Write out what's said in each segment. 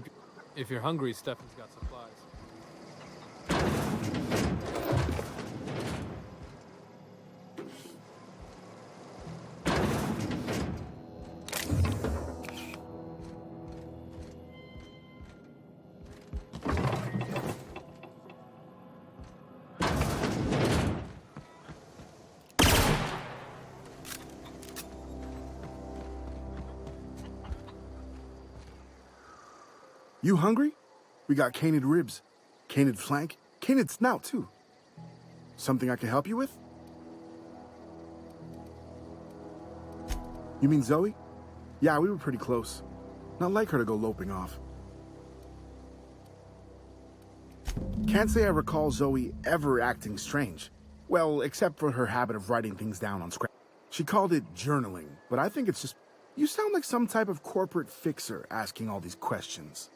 keep... If you're hungry, Stefan's got supplies. You hungry? We got canid ribs, canid flank, canid snout too. Something I can help you with? You mean Zoe? Yeah, we were pretty close. Not like her to go loping off. Can't say I recall Zoe ever acting strange. Well, except for her habit of writing things down on scrap. She called it journaling, but I think it's just... You sound like some type of corporate fixer asking all these questions.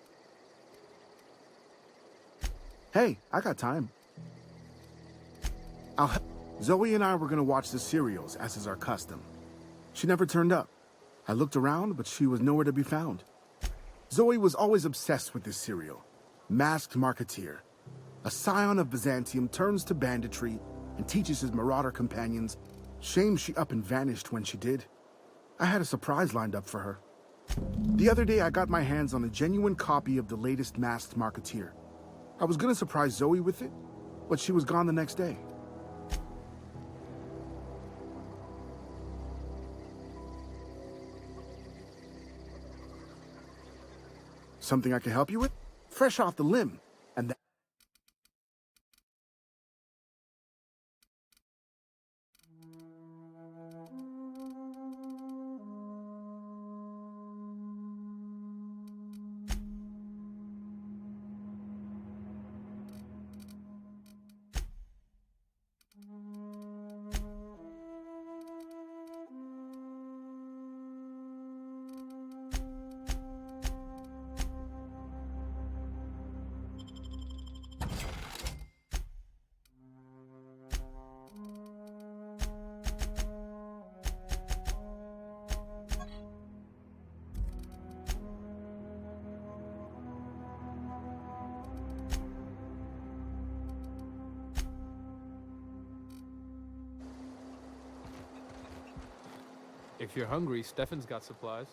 Hey, I got time. Zoe and I were gonna watch the serials, as is our custom. She never turned up. I looked around, but she was nowhere to be found. Zoe was always obsessed with this serial. Masked Marketeer. A scion of Byzantium turns to banditry and teaches his marauder companions. Shame she up and vanished when she did. I had a surprise lined up for her. The other day I got my hands on a genuine copy of the latest Masked Marketeer. I was gonna surprise Zoe with it, but she was gone the next day. Something I can help you with? Fresh off the limb, and that... If you're hungry, Stefan's got supplies.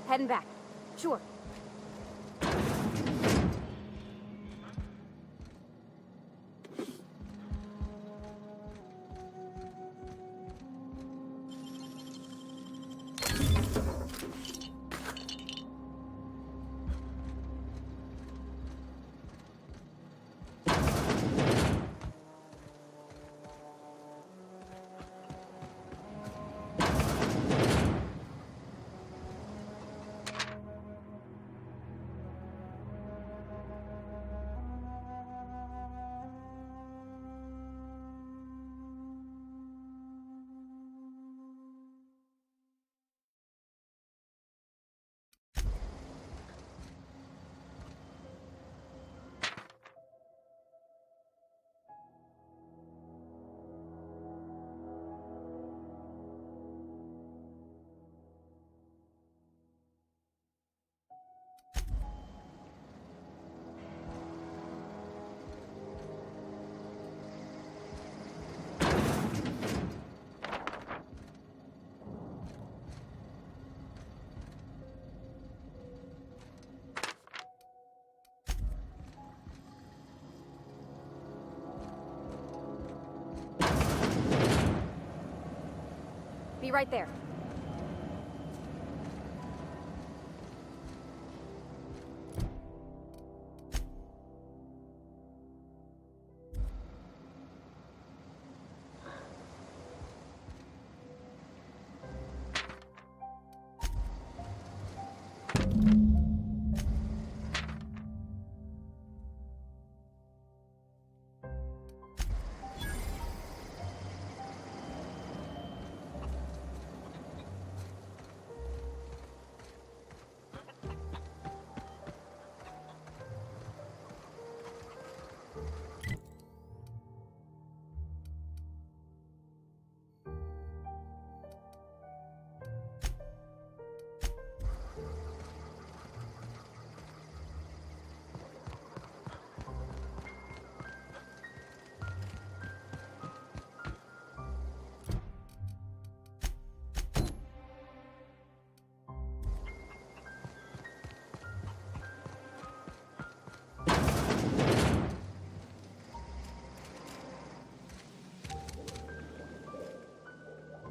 Heading back. Sure. Be right there.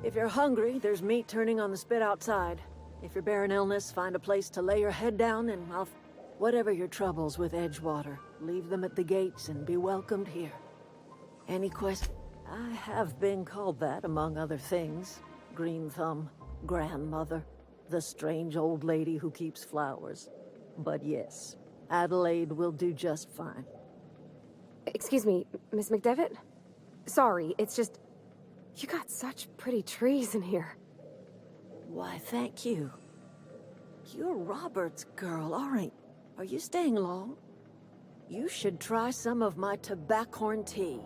If you're hungry, there's meat turning on the spit outside. If you're bearing illness, find a place to lay your head down and whatever your troubles with Edgewater, leave them at the gates and be welcomed here. Any question? I have been called that, among other things. Green Thumb, grandmother, the strange old lady who keeps flowers. But yes, Adelaide will do just fine. Excuse me, Miss McDevitt? Sorry, it's just... You got such pretty trees in here. Why, thank you. You're Robert's girl, aren't you? Are you staying long? You should try some of my tobaccorn tea.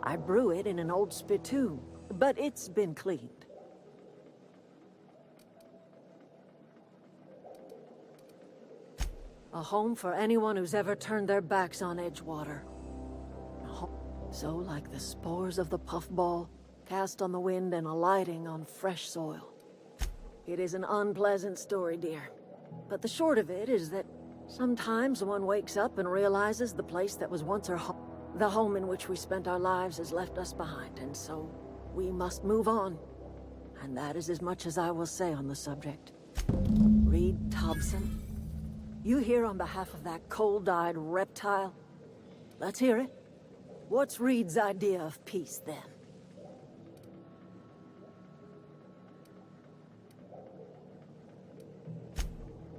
I brew it in an old spittoon, but it's been cleaned. A home for anyone who's ever turned their backs on Edgewater. So like the spores of the puffball, cast on the wind and alighting on fresh soil. It is an unpleasant story, dear. But the short of it is that sometimes one wakes up and realizes the place that was once our home, the home in which we spent our lives, has left us behind, and so we must move on. And that is as much as I will say on the subject. Reed Thompson, you here on behalf of that cold-eyed reptile? Let's hear it. What's Reed's idea of peace, then?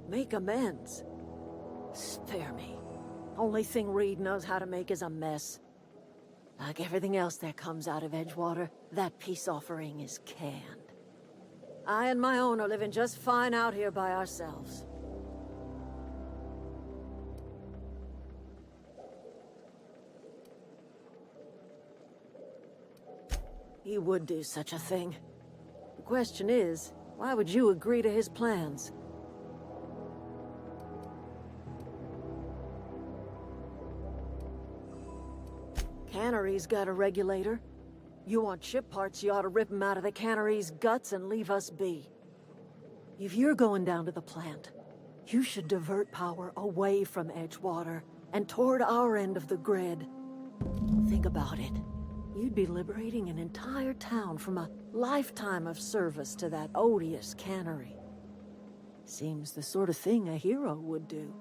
Make amends. Spare me. Only thing Reed knows how to make is a mess. Like everything else that comes out of Edgewater, that peace offering is canned. I and my own are living just fine out here by ourselves. He would do such a thing. The question is, why would you agree to his plans? Cannery's got a regulator. You want ship parts, you ought to rip them out of the cannery's guts and leave us be. If you're going down to the plant, you should divert power away from Edgewater and toward our end of the grid. Think about it. You'd be liberating an entire town from a lifetime of service to that odious cannery. Seems the sort of thing a hero would do.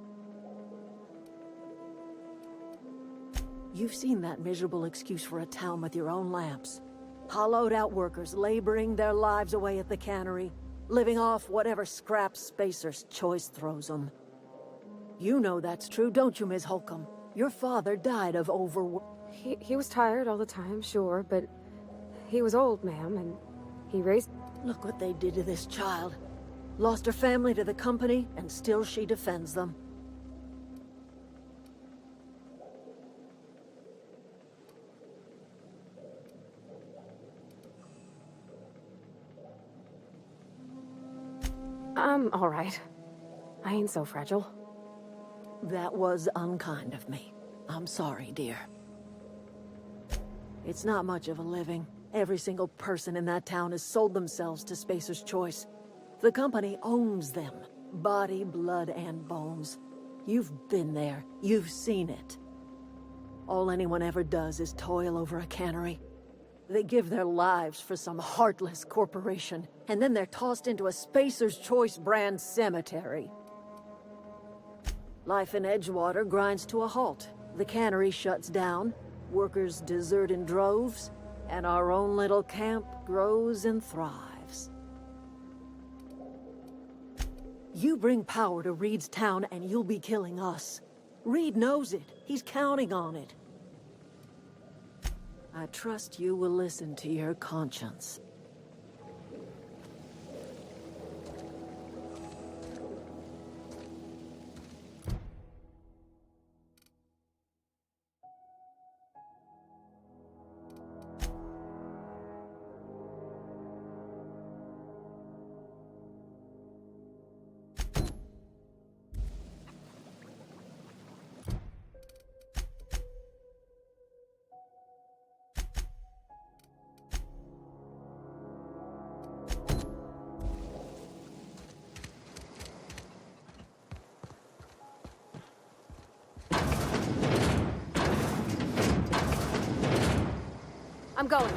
You've seen that miserable excuse for a town with your own lamps. Hollowed-out workers laboring their lives away at the cannery, living off whatever scraps Spacer's Choice throws them. You know that's true, don't you, Ms. Holcomb? Your father died of overwork. He was tired all the time, sure, but he was old, ma'am, and he raised... Look what they did to this child. Lost her family to the company, and still she defends them. I'm all right. I ain't so fragile. That was unkind of me. I'm sorry, dear. It's not much of a living. Every single person in that town has sold themselves to Spacer's Choice. The company owns them. Body, blood, and bones. You've been there. You've seen it. All anyone ever does is toil over a cannery. They give their lives for some heartless corporation, and then they're tossed into a Spacer's Choice brand cemetery. Life in Edgewater grinds to a halt. The cannery shuts down, workers desert in droves, and our own little camp grows and thrives. You bring power to Reed's town and you'll be killing us. Reed knows it. He's counting on it. I trust you will listen to your conscience. I'm going.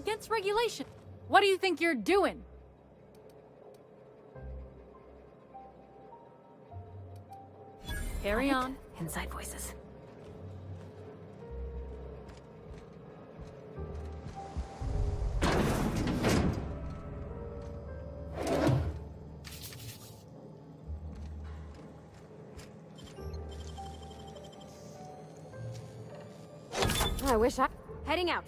against regulation. What do you think you're doing? Carry on. Inside voices. I wish I... Heading out.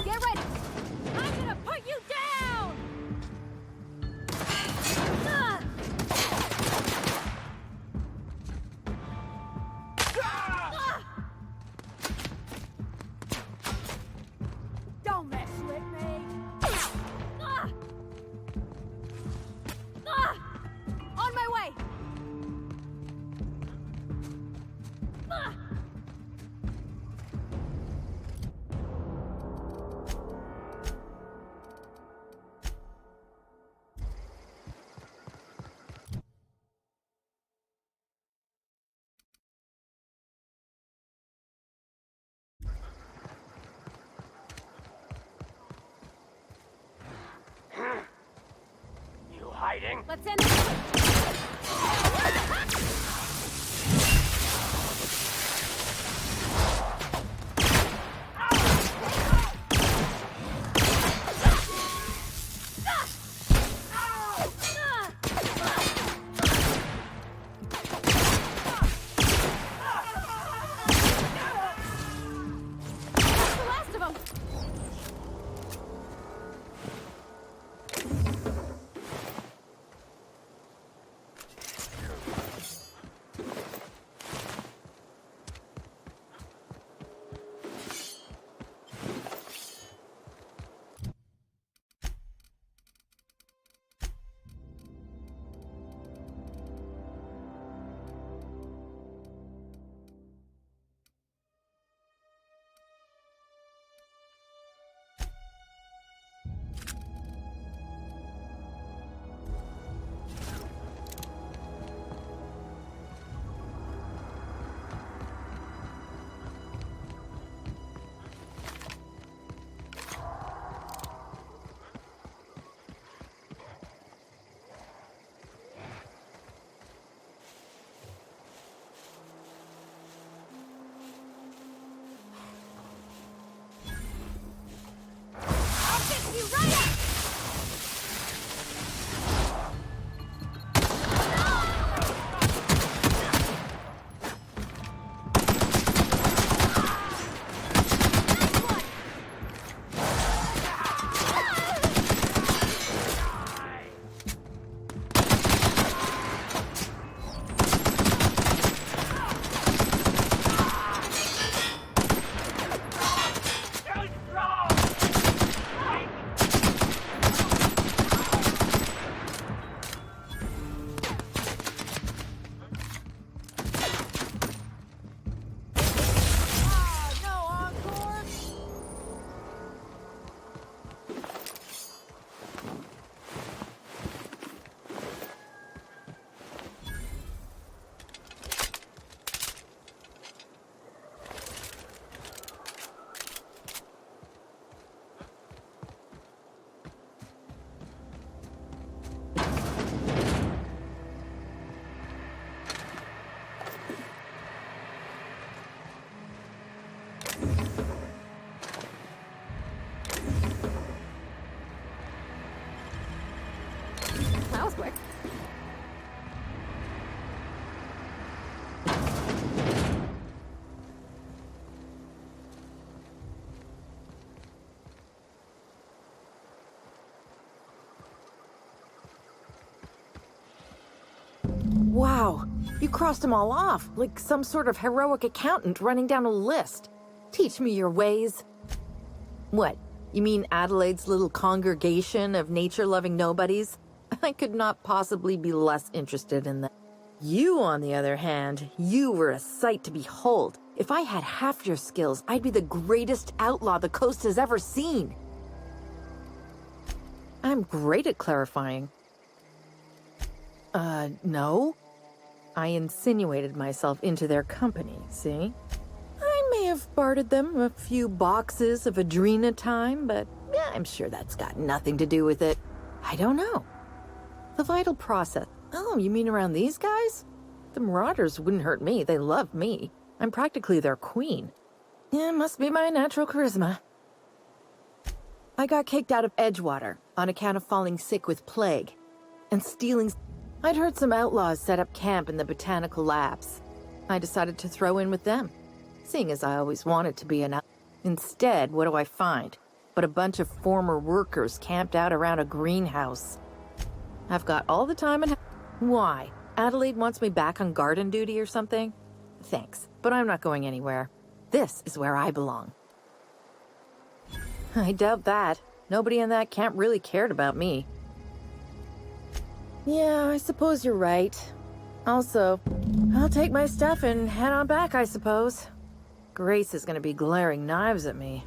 Get ready! I'm gonna put you down! Ah! Ah! Don't mess with me! Ah! Ah! On my way! Ah! You hiding? Let's end it! That's the last of them! Wow! You crossed them all off, like some sort of heroic accountant running down a list. Teach me your ways. What? You mean Adelaide's little congregation of nature-loving nobodies? I could not possibly be less interested in that. You, on the other hand, you were a sight to behold. If I had half your skills, I'd be the greatest outlaw the coast has ever seen. I'm great at clarifying. No. I insinuated myself into their company, see? I may have bartered them a few boxes of Adrena time, but yeah, I'm sure that's got nothing to do with it. I don't know. The vital process. Oh, you mean around these guys? The Marauders wouldn't hurt me. They love me. I'm practically their queen. Yeah, must be my natural charisma. I got kicked out of Edgewater on account of falling sick with plague and stealing. I'd heard some outlaws set up camp in the botanical labs. I decided to throw in with them, seeing as I always wanted to be an outlaw. Instead, what do I find? But a bunch of former workers camped out around a greenhouse. I've got all the time and... Why? Adelaide wants me back on garden duty or something? Thanks, but I'm not going anywhere. This is where I belong. I doubt that. Nobody in that camp really cared about me. Yeah, I suppose you're right. Also, I'll take my stuff and head on back, I suppose. Grace is gonna be glaring knives at me.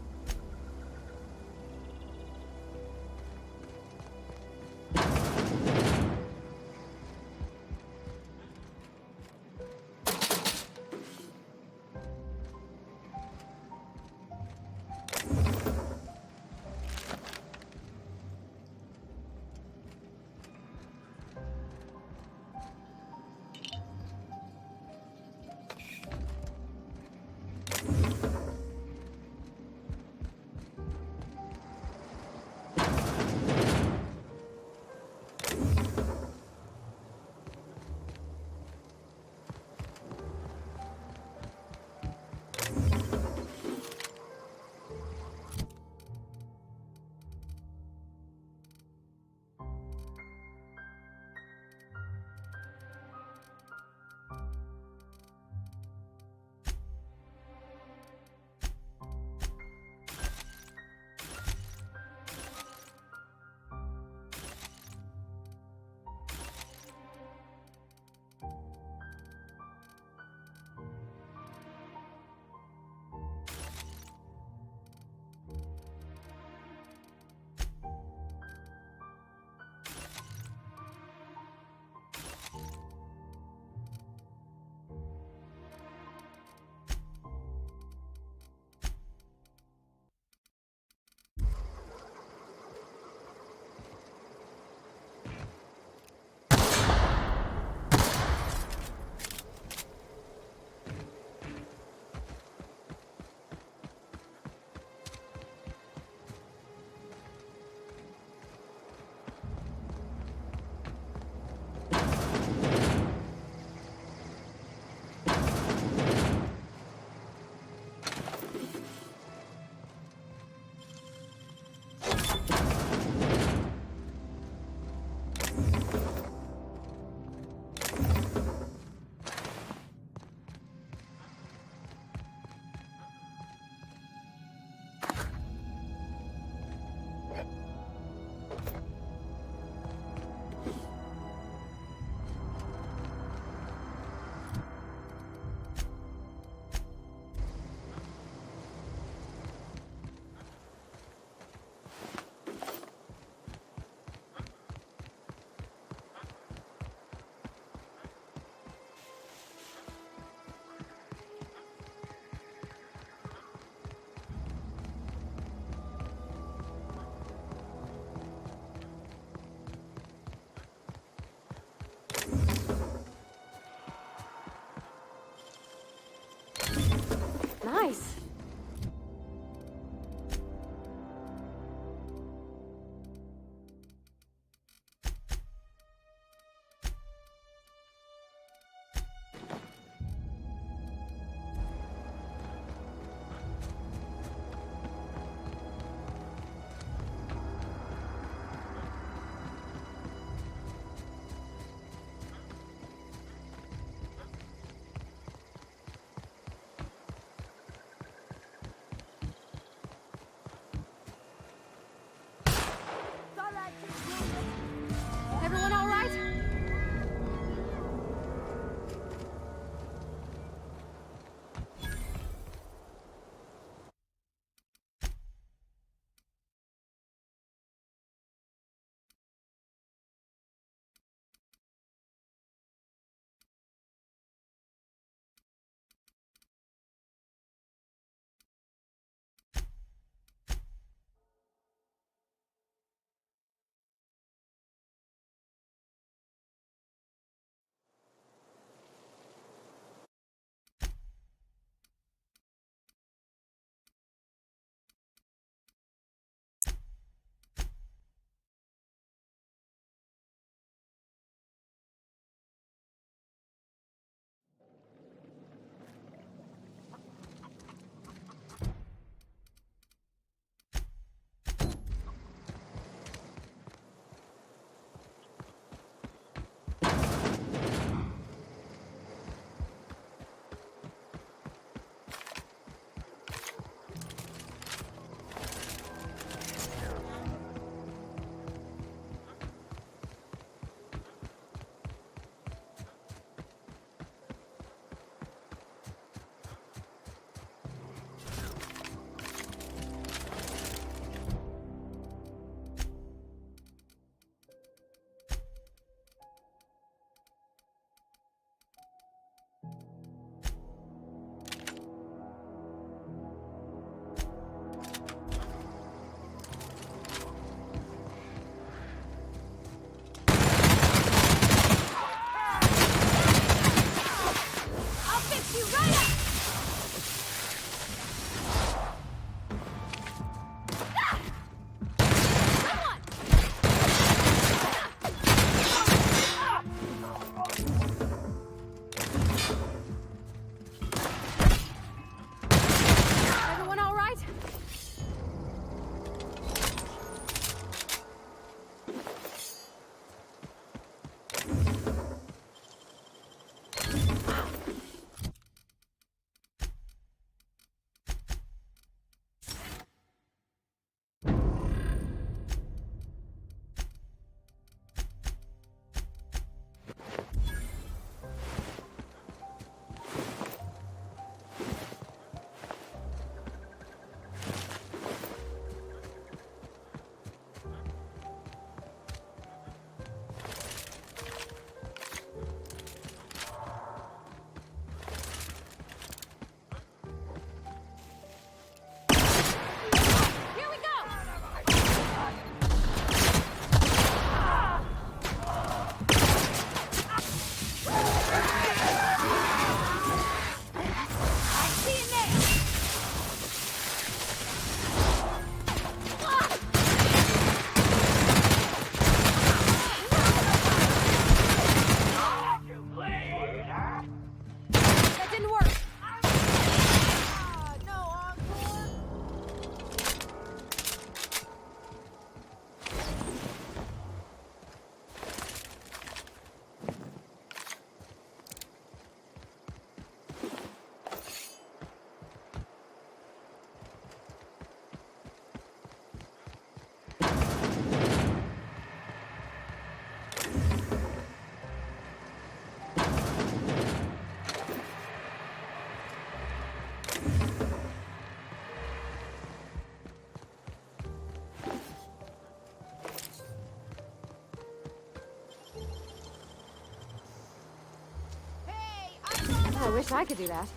wish I could do that.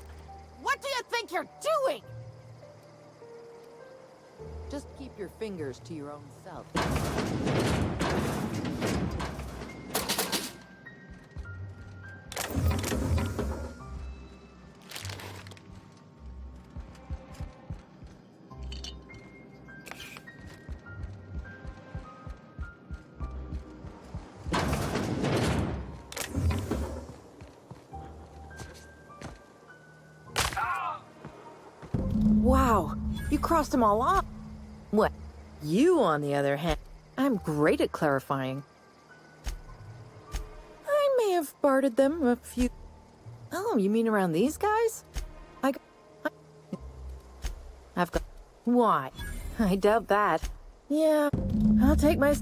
What do you think you're doing? Just keep your fingers to your own self. Wow, you crossed them all off. What? You, on the other hand, I'm great at clarifying. I may have bartered them a few... Oh, you mean around these guys? I've got... Why? I doubt that. Yeah, I'll take my...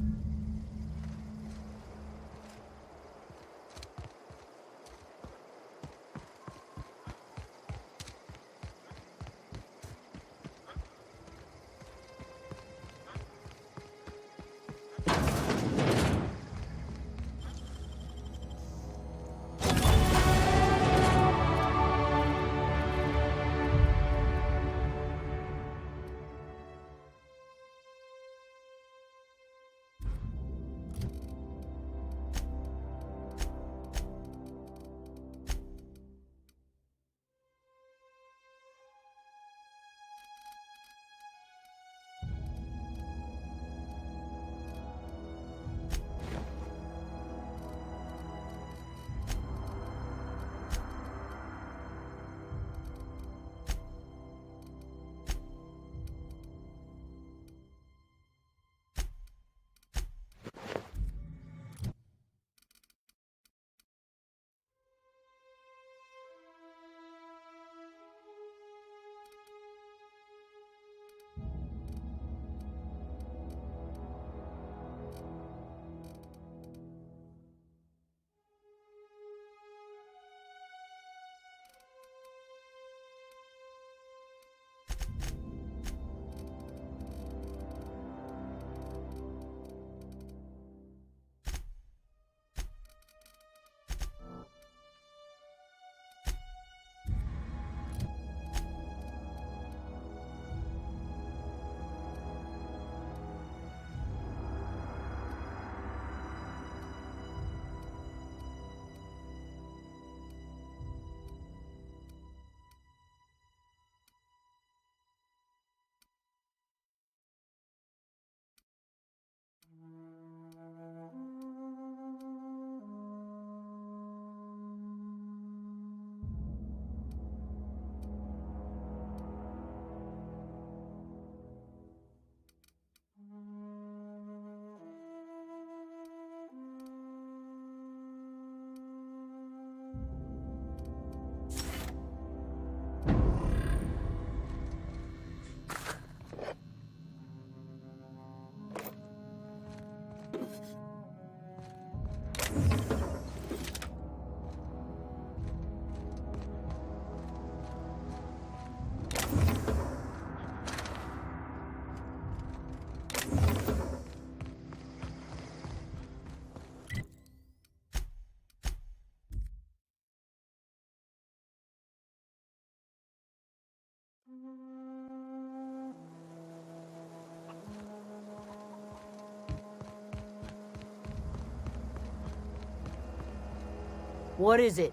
What is it?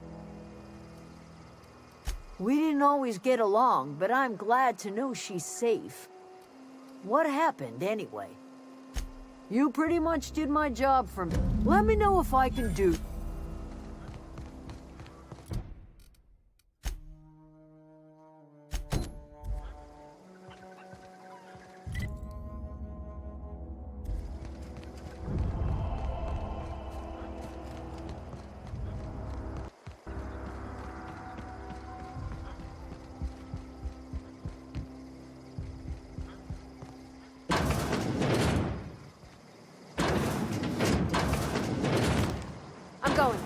We didn't always get along, but I'm glad to know she's safe. What happened, anyway? You pretty much did my job for me. Let me know if I can do... I'm going.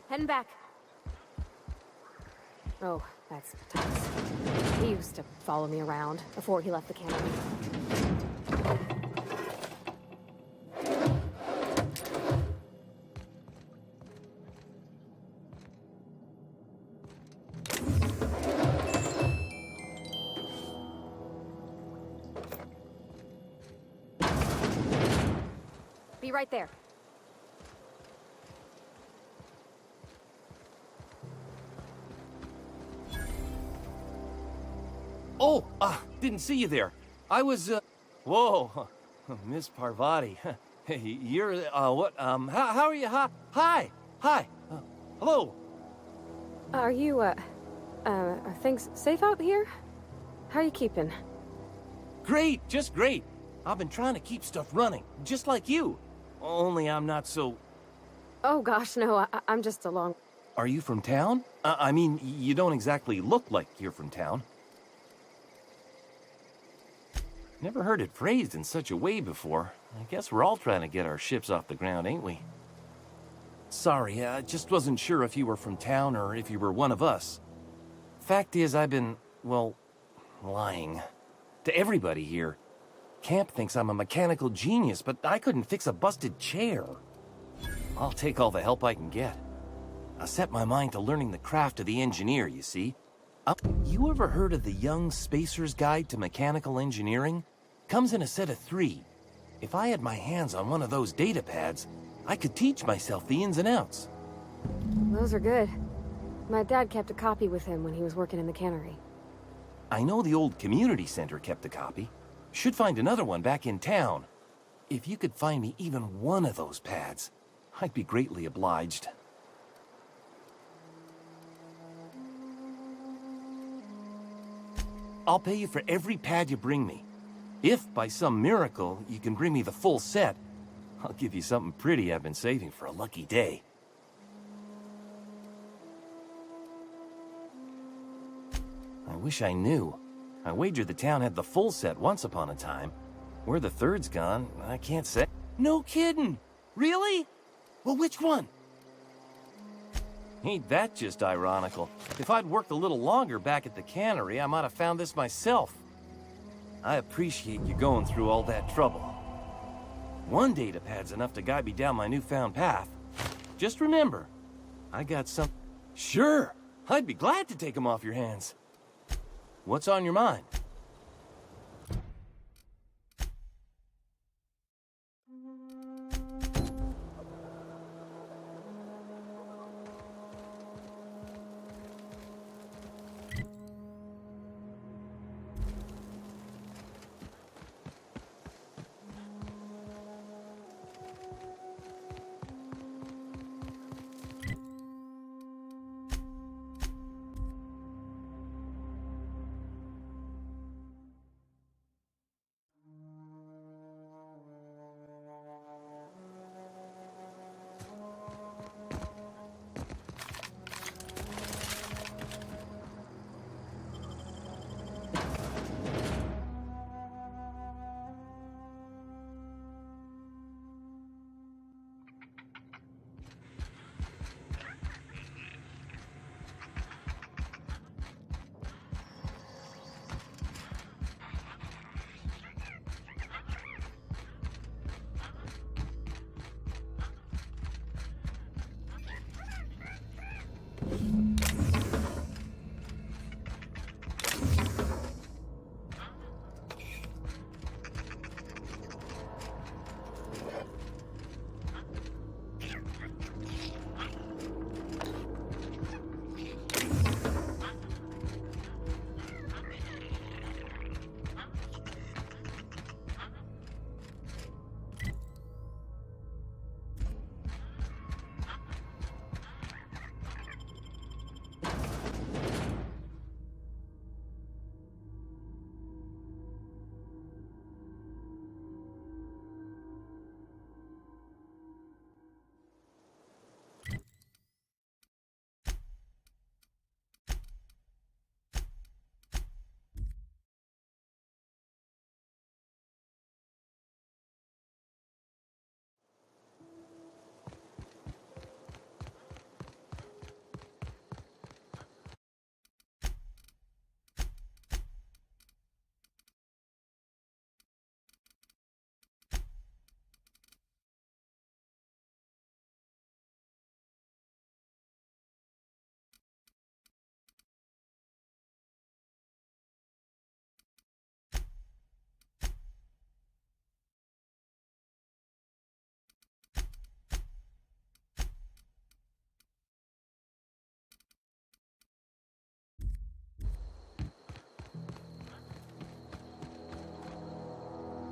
Heading back. Oh, that's Thomas. He used to follow me around before he left the cannery. Be right there. Oh, didn't see you there. I was, whoa, Miss Parvati. Hey, you're, what, how are you? Hi, hello. Are you, are things safe out here? How are you keeping? Great, just great. I've been trying to keep stuff running, just like you. Only I'm not so... Oh gosh, no, I'm just along. Are you from town? I mean, you don't exactly look like you're from town. Never heard it phrased in such a way before. I guess we're all trying to get our ships off the ground, ain't we? Sorry, I just wasn't sure if you were from town or if you were one of us. Fact is, I've been, well, lying. To everybody here. Camp thinks I'm a mechanical genius, but I couldn't fix a busted chair. I'll take all the help I can get. I set my mind to learning the craft of the engineer, you see. You ever heard of the Young Spacer's Guide to Mechanical Engineering? Comes in a set of 3. If I had my hands on one of those data pads, I could teach myself the ins and outs. Those are good. My dad kept a copy with him when he was working in the cannery. I know the old community center kept a copy. Should find another one back in town. If you could find me even one of those pads, I'd be greatly obliged. I'll pay you for every pad you bring me. If, by some miracle, you can bring me the full set, I'll give you something pretty I've been saving for a lucky day. I wish I knew. I wager the town had the full set once upon a time. Where the third's gone, I can't say. No kidding! Really? Well, which one? Ain't that just ironical? If I'd worked a little longer back at the cannery, I might have found this myself. I appreciate you going through all that trouble. One data pad's enough to guide me down my newfound path. Just remember, I got some... Sure, I'd be glad to take them off your hands. What's on your mind?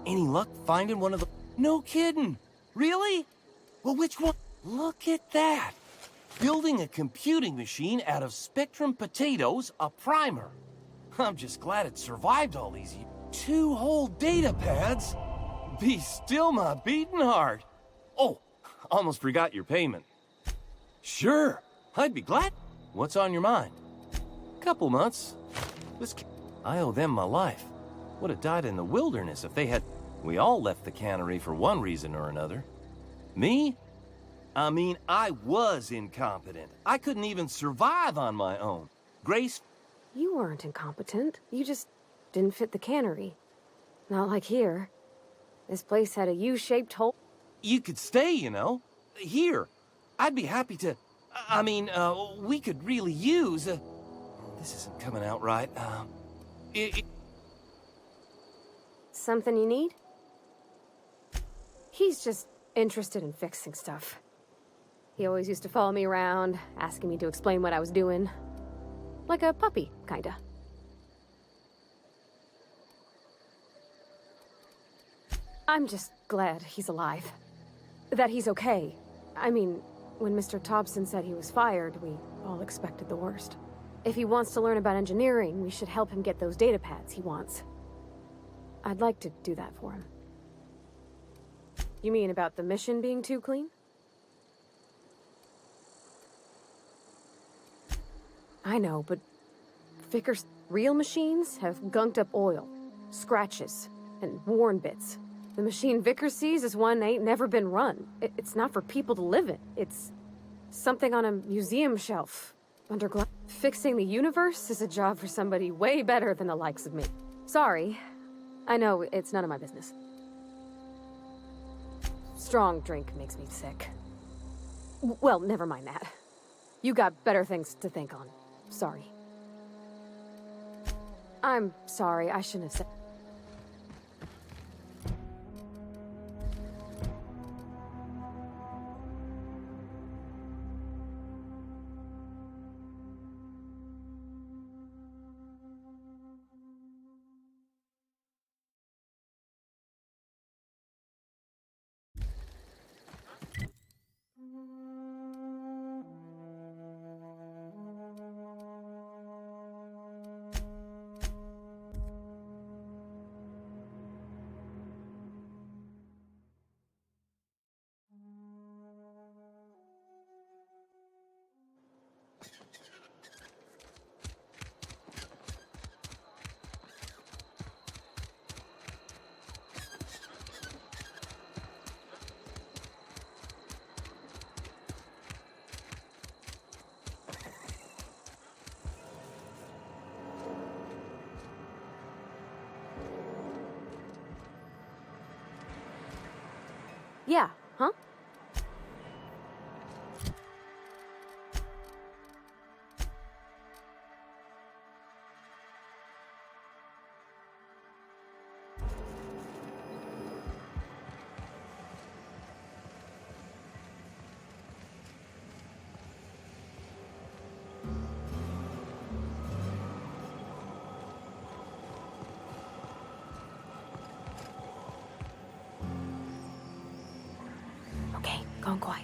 Any luck finding one of the... No kidding! Really? Well, which one? Look at that! Building a computing machine out of Spectrum potatoes, a primer. I'm just glad it survived all these years. 2 whole data pads? Be still my beating heart. Oh, almost forgot your payment. Sure, I'd be glad. What's on your mind? Couple months. I owe them my life. Would have died in the wilderness if they had... We all left the cannery for one reason or another. Me? I mean, I was incompetent. I couldn't even survive on my own. Grace... You weren't incompetent. You just didn't fit the cannery. Not like here. This place had a U-shaped hole. You could stay, you know. Here. I'd be happy to... I mean, we could really use... This isn't coming out right. Something you need? He's just interested in fixing stuff. He always used to follow me around, asking me to explain what I was doing. Like a puppy, kinda. I'm just glad he's alive. That he's okay. I mean, when Mr. Thompson said he was fired, we all expected the worst. If he wants to learn about engineering, we should help him get those data pads he wants. I'd like to do that for him. You mean about the mission being too clean? I know, but Vickers' real machines have gunked up oil, scratches, and worn bits. The machine Vickers sees is one ain't never been run. It's not for people to live in. It's something on a museum shelf under glass. Fixing the universe is a job for somebody way better than the likes of me. Sorry. I know it's none of my business. Strong drink makes me sick. Well, never mind that. You got better things to think on. Sorry. I'm sorry, I shouldn't have said... Yeah, huh? Okay, going quiet.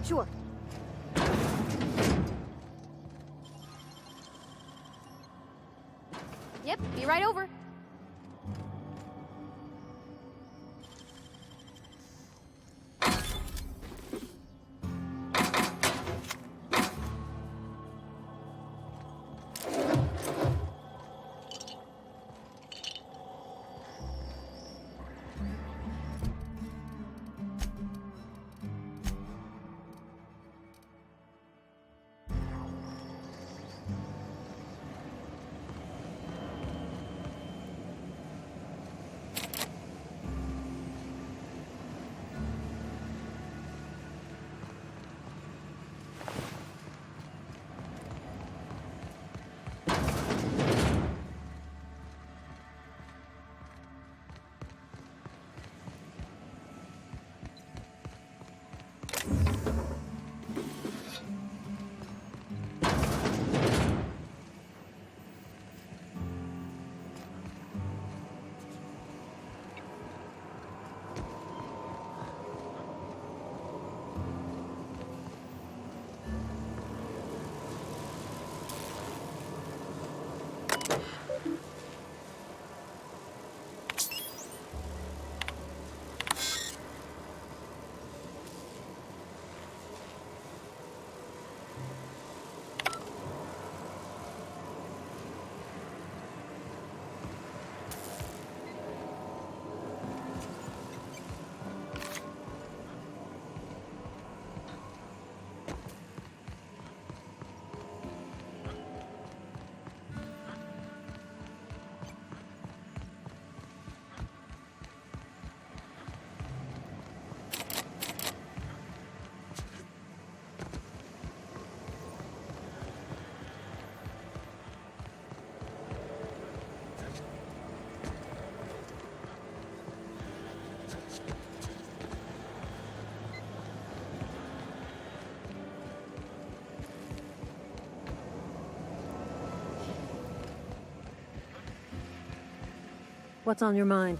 Sure. Yep, be right over. What's on your mind?